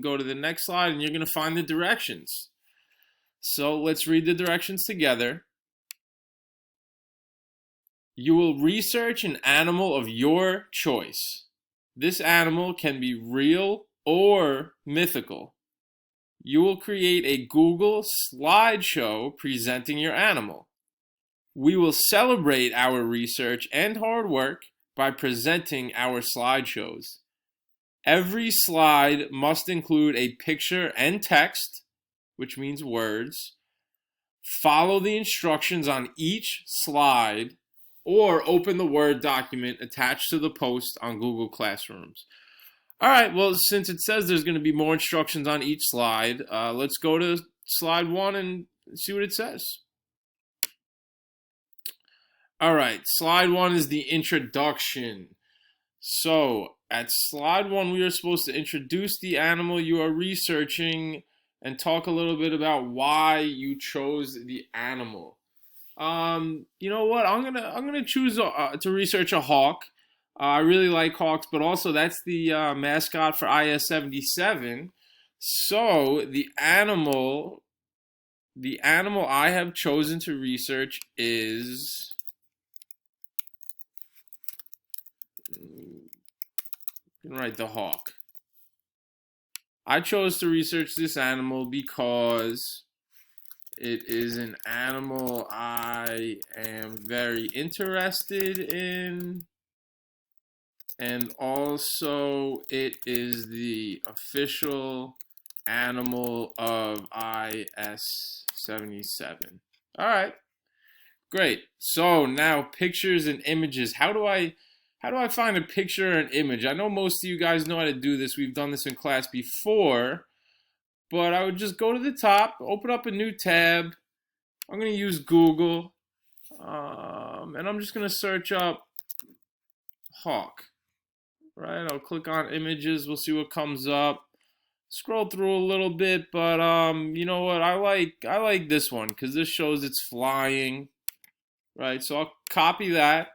Go to the next slide and you're going to find the directions. So let's read the directions together. You will research an animal of your choice. This animal can be real or mythical. You will create a Google slideshow presenting your animal. We will celebrate our research and hard work by presenting our slideshows. Every slide must include a picture and text, which means words. Follow the instructions on each slide or open the Word document attached to the post on Google Classrooms. All right, well, since it says there's going to be more instructions on each slide, let's go to slide 1 and see what it says. All right, slide 1 is the introduction. So at slide 1, we are supposed to introduce the animal you are researching and talk a little bit about why you chose the animal. You know what? I'm gonna choose to research a hawk. I really like hawks, but also that's the mascot for IS-77. So the animal I have chosen to research is, you can write the hawk. I chose to research this animal because it is an animal I am very interested in, and also it is the official animal of IS-77. All right, great. So now pictures and images. How do I find a picture and image? I know most of you guys know how to do this. We've done this in class before, but I would just go to the top, open up a new tab. I'm going to use Google, and I'm just going to search up hawk. Right? I'll click on images. We'll see what comes up. Scroll through a little bit, but you know what? I like this one because this shows it's flying. Right? So I'll copy that.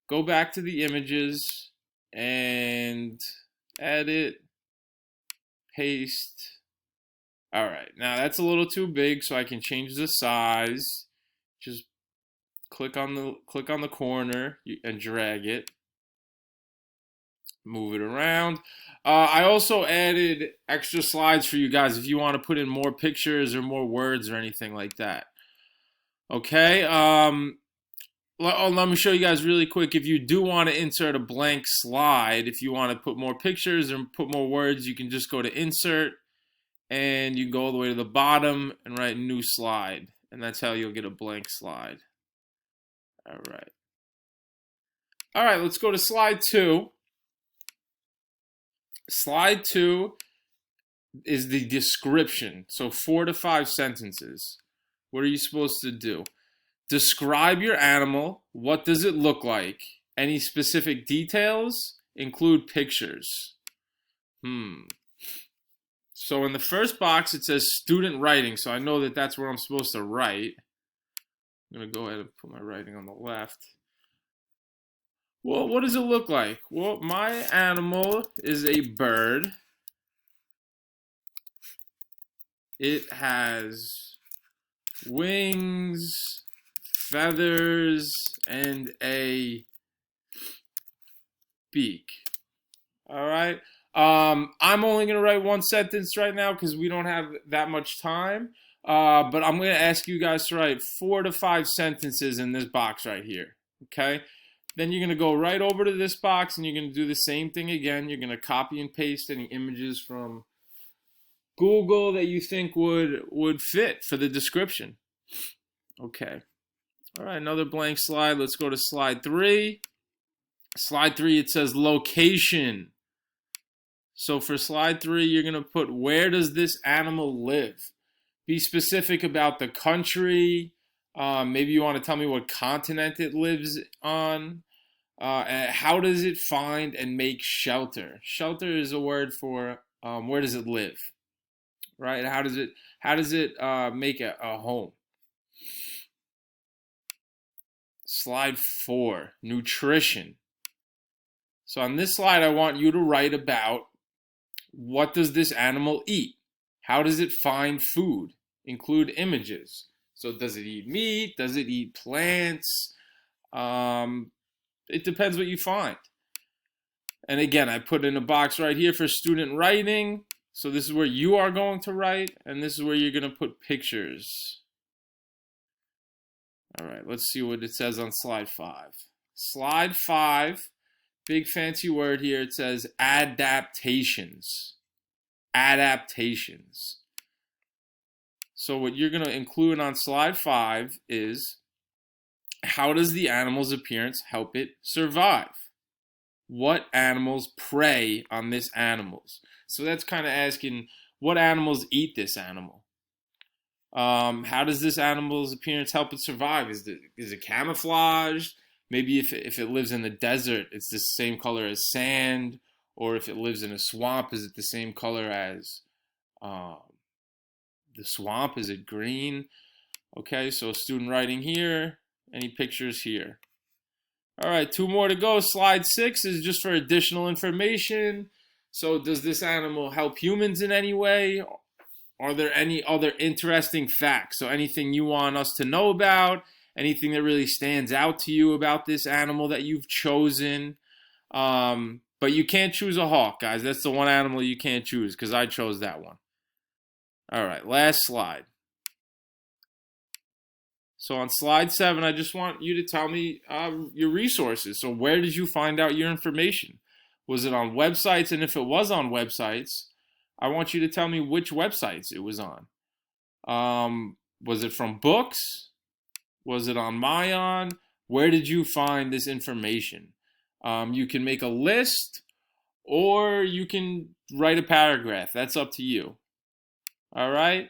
Go back to the images and edit, paste. All right, now that's a little too big, so I can change the size. Just click on the corner and drag it. Move it around. I also added extra slides for you guys if you want to put in more pictures or more words or anything like that. Okay. Let me show you guys really quick. If you do want to insert a blank slide, if you want to put more pictures or put more words, you can just go to Insert, and you can go all the way to the bottom and write New Slide. And that's how you'll get a blank slide. All right. All right, let's go to slide 2. Slide 2 is the description. So 4 to 5 sentences. What are you supposed to do? Describe your animal. What does it look like? Any specific details? Include pictures. So in the first box, it says student writing. So I know that that's where I'm supposed to write. I'm going to go ahead and put my writing on the left. Well, what does it look like? Well, my animal is a bird. It has wings, feathers, and a beak. All right. I'm only going to write one sentence right now because we don't have that much time. But I'm going to ask you guys to write 4 to 5 sentences in this box right here. Okay. Then you're going to go right over to this box and you're going to do the same thing again. You're going to copy and paste any images from Google that you think would fit for the description. Okay. All right, another blank slide. Let's go to slide 3. Slide 3, it says location. So for slide 3, you're going to put, where does this animal live? Be specific about the country. Maybe you want to tell me what continent it lives on. How does it find and make shelter? Shelter is a word for where does it live, right? How does it make a home? Slide 4, nutrition. So on this slide, I want you to write about What does this animal eat? How does it find food? Include images. So does it eat meat? Does it eat plants? It depends what you find. And again, I put in a box right here for student writing. So this is where you are going to write, and this is where you're going to put pictures. All right, let's see what it says on slide 5. Slide 5, big fancy word here. It says adaptations. Adaptations. So what you're going to include on slide 5 is, how does the animal's appearance help it survive? What animals prey on this animals? So that's kind of asking, what animals eat this animal? How does this animal's appearance help it survive? Is it camouflaged? Maybe if it lives in the desert, it's the same color as sand. Or if it lives in a swamp, is it the same color as the swamp? Is it green? Okay, so student writing here. Any pictures here? All right, 2 more to go. Slide 6 is just for additional information. So does this animal help humans in any way? Are there any other interesting facts? So anything you want us to know about, anything that really stands out to you about this animal that you've chosen. But you can't choose a hawk, guys. That's the one animal you can't choose because I chose that one. All right, last slide. So on slide 7, I just want you to tell me your resources. So where did you find out your information? Was it on websites? And if it was on websites, I want you to tell me which websites it was on. Was it from books? Was it on Mayan? Where did you find this information? You can make a list or you can write a paragraph. That's up to you. All right.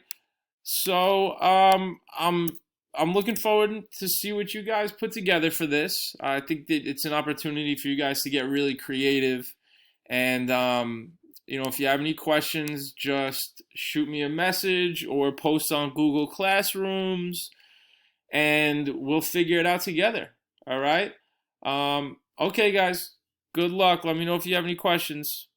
So I'm looking forward to see what you guys put together for this. I think that it's an opportunity for you guys to get really creative. And, if you have any questions, just shoot me a message or post on Google Classrooms and we'll figure it out together. All right. Okay, guys. Good luck. Let me know if you have any questions.